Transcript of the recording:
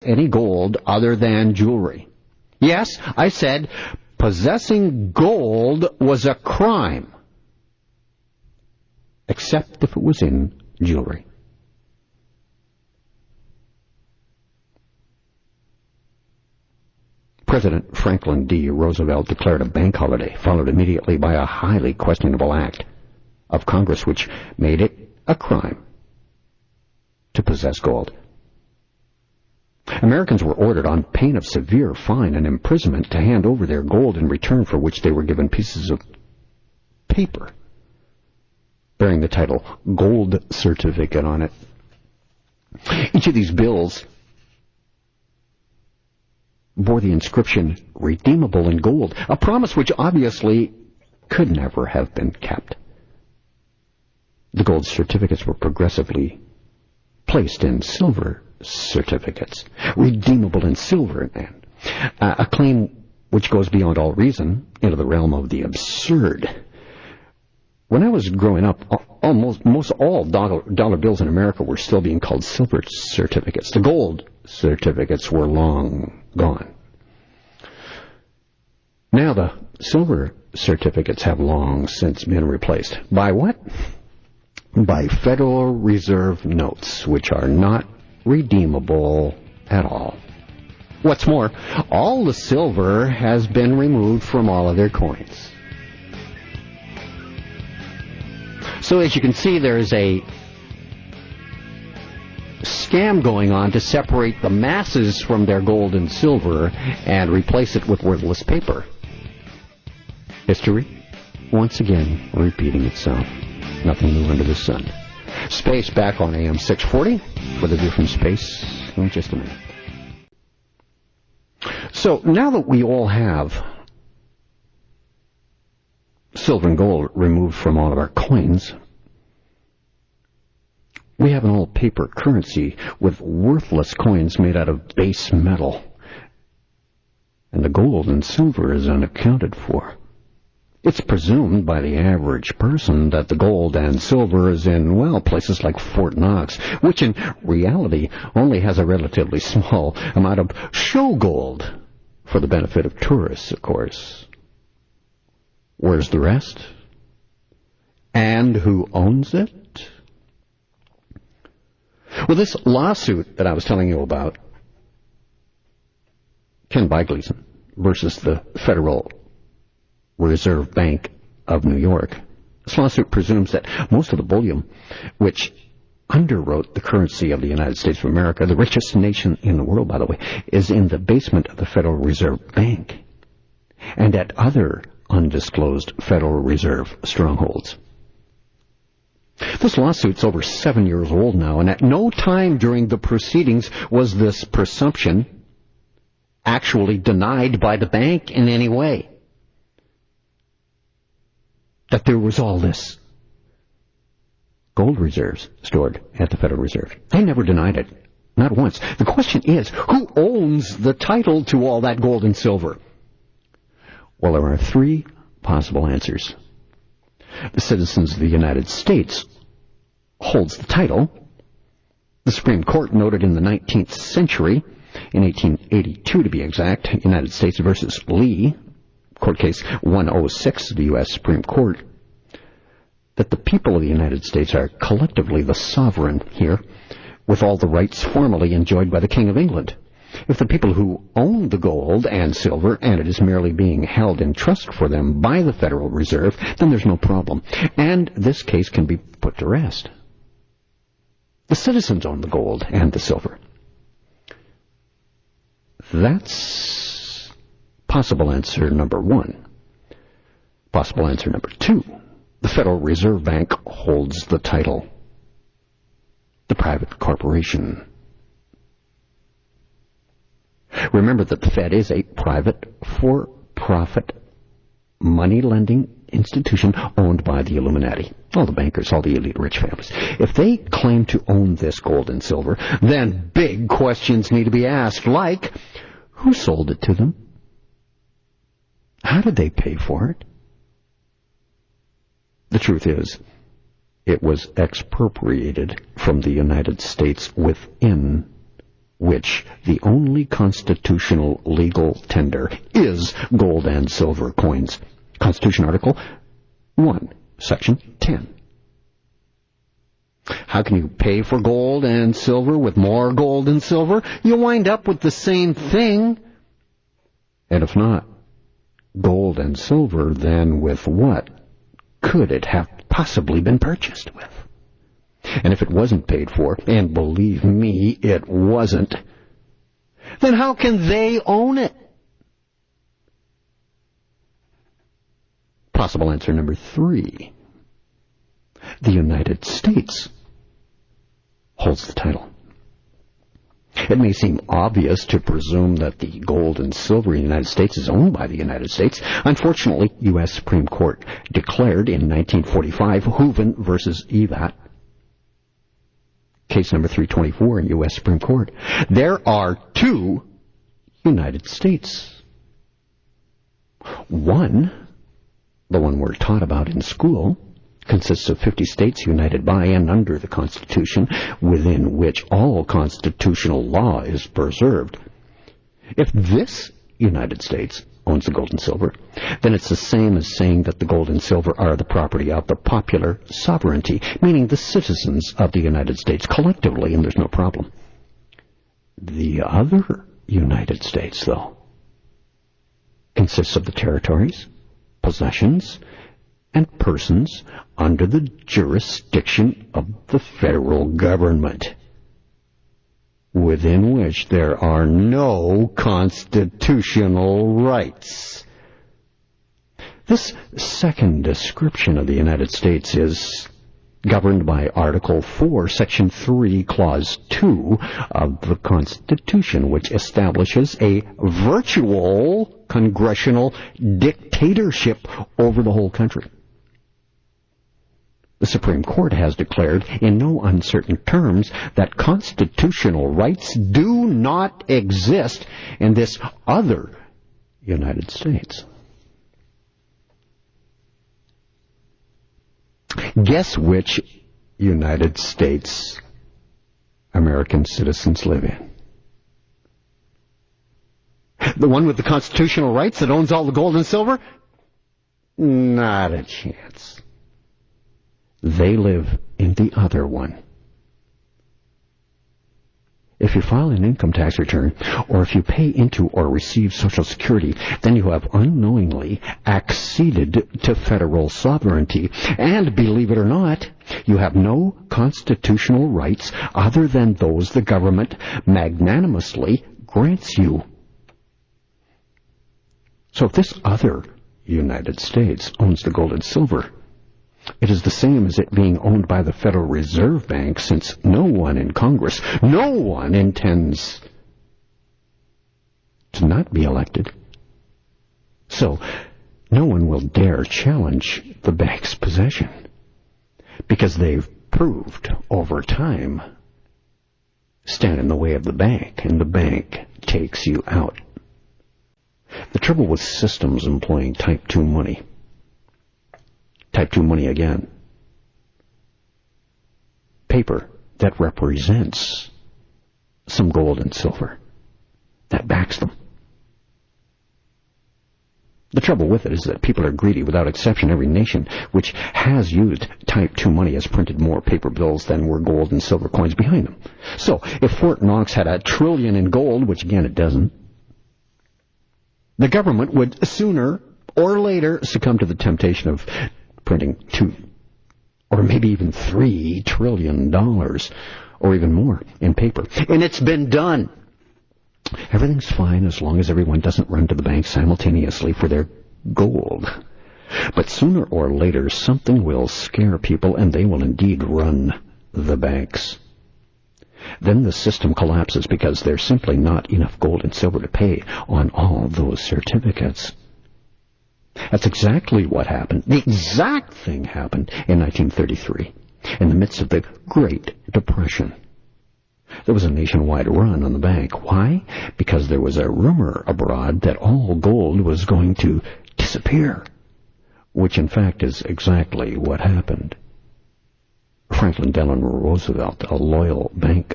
any gold other than jewelry. Yes, I said possessing gold was a crime, except if it was in jewelry. President Franklin D. Roosevelt declared a bank holiday, followed immediately by a highly questionable act of Congress which made it a crime to possess gold. Americans were ordered on pain of severe fine and imprisonment to hand over their gold, in return for which they were given pieces of paper bearing the title Gold Certificate on it. Each of these bills bore the inscription redeemable in gold, a promise which obviously could never have been kept. The gold certificates were progressively placed in silver certificates, redeemable in silver, and a claim which goes beyond all reason into the realm of the absurd. When I was growing up, most all dollar bills in America were still being called silver certificates. The gold certificates were long gone. Now the silver certificates have long since been replaced. By what? By Federal Reserve notes, which are not redeemable at all. What's more, all the silver has been removed from all of their coins. So as you can see, there's a scam going on to separate the masses from their gold and silver and replace it with worthless paper. History, once again, repeating itself. Nothing new under the sun. Space back on AM 640 for the view from space in just a minute. So now that we all have silver and gold removed from all of our coins, we have an old paper currency with worthless coins made out of base metal, and the gold and silver is unaccounted for. It's presumed by the average person that the gold and silver is in, well, places like Fort Knox, which in reality only has a relatively small amount of show gold for the benefit of tourists, of course. Where's the rest? And who owns it? Well, this lawsuit that I was telling you about, Ken Bygleason versus the Federal Reserve Bank of New York. This lawsuit presumes that most of the bullion which underwrote the currency of the United States of America, the richest nation in the world, by the way, is in the basement of the Federal Reserve Bank and at other undisclosed Federal Reserve strongholds. This lawsuit's over 7 years old now, and at no time during the proceedings was this presumption actually denied by the bank in any way. That there was all this gold reserves stored at the Federal Reserve. They never denied it, not once. The question is, who owns the title to all that gold and silver? Well, there are three possible answers. The citizens of the United States holds the title. The Supreme Court noted in the 19th century, in 1882 to be exact, United States versus Lee, court case 106 of the U.S. Supreme Court, that the people of the United States are collectively the sovereign here, with all the rights formerly enjoyed by the King of England. If the people who own the gold and silver, and it is merely being held in trust for them by the Federal Reserve, then there's no problem, and this case can be put to rest. The citizens own the gold and the silver. That's possible answer number one. Possible answer number two. The Federal Reserve Bank holds the title. The private corporation. Remember that the Fed is a private, for-profit, money-lending institution owned by the Illuminati. All the bankers, all the elite rich families. If they claim to own this gold and silver, then big questions need to be asked, like, who sold it to them? How did they pay for it? The truth is, it was expropriated from the United States within which the only constitutional legal tender is gold and silver coins. Constitution Article 1, Section 10. How can you pay for gold and silver with more gold and silver? You wind up with the same thing. And if not gold and silver, then with what could it have possibly been purchased with? And if it wasn't paid for, and believe me, it wasn't, then how can they own it? Possible answer number 3. The United States holds the title. It may seem obvious to presume that the gold and silver in the United States is owned by the United States. Unfortunately, U.S. Supreme Court declared in 1945, Hooven versus Evatt, case number 324 in U.S. Supreme Court, there are 2 United States. One, the one we're taught about in school, consists of 50 states united by and under the Constitution, within which all constitutional law is preserved. If this United States owns the gold and silver, then it's the same as saying that the gold and silver are the property of the popular sovereignty, meaning the citizens of the United States collectively, and there's no problem. The other United States, though, consists of the territories, possessions, and persons under the jurisdiction of the federal government, within which there are no constitutional rights. This second description of the United States is governed by Article 4, Section 3, Clause 2 of the Constitution, which establishes a virtual congressional dictatorship over the whole country. The Supreme Court has declared in no uncertain terms that constitutional rights do not exist in this other United States. Guess which United States American citizens live in? The one with the constitutional rights that owns all the gold and silver? Not a chance. They live in the other one. If you file an income tax return, or if you pay into or receive Social Security, then you have unknowingly acceded to federal sovereignty. And believe it or not, you have no constitutional rights other than those the government magnanimously grants you. So if this other United States owns the gold and silver, it is the same as it being owned by the Federal Reserve Bank, since no one in Congress, no one intends to not be elected. So no one will dare challenge the bank's possession, because they've proved over time stand in the way of the bank, and the bank takes you out. The trouble with systems employing Type 2 money, Type 2 money again, paper that represents some gold and silver, that backs them. The trouble with it is that people are greedy without exception. Every nation which has used Type 2 money has printed more paper bills than were gold and silver coins behind them. So if Fort Knox had $1 trillion in gold, which again it doesn't, the government would sooner or later succumb to the temptation of printing $2 or maybe even $3 trillion or even more in paper. And it's been done. Everything's fine as long as everyone doesn't run to the bank simultaneously for their gold. But sooner or later, something will scare people, and they will indeed run the banks. Then the system collapses because there's simply not enough gold and silver to pay on all those certificates. That's exactly what happened. The exact thing happened in 1933, in the midst of the Great Depression. There was a nationwide run on the bank. Why? Because there was a rumor abroad that all gold was going to disappear, which in fact is exactly what happened. Franklin Delano Roosevelt, a loyal bank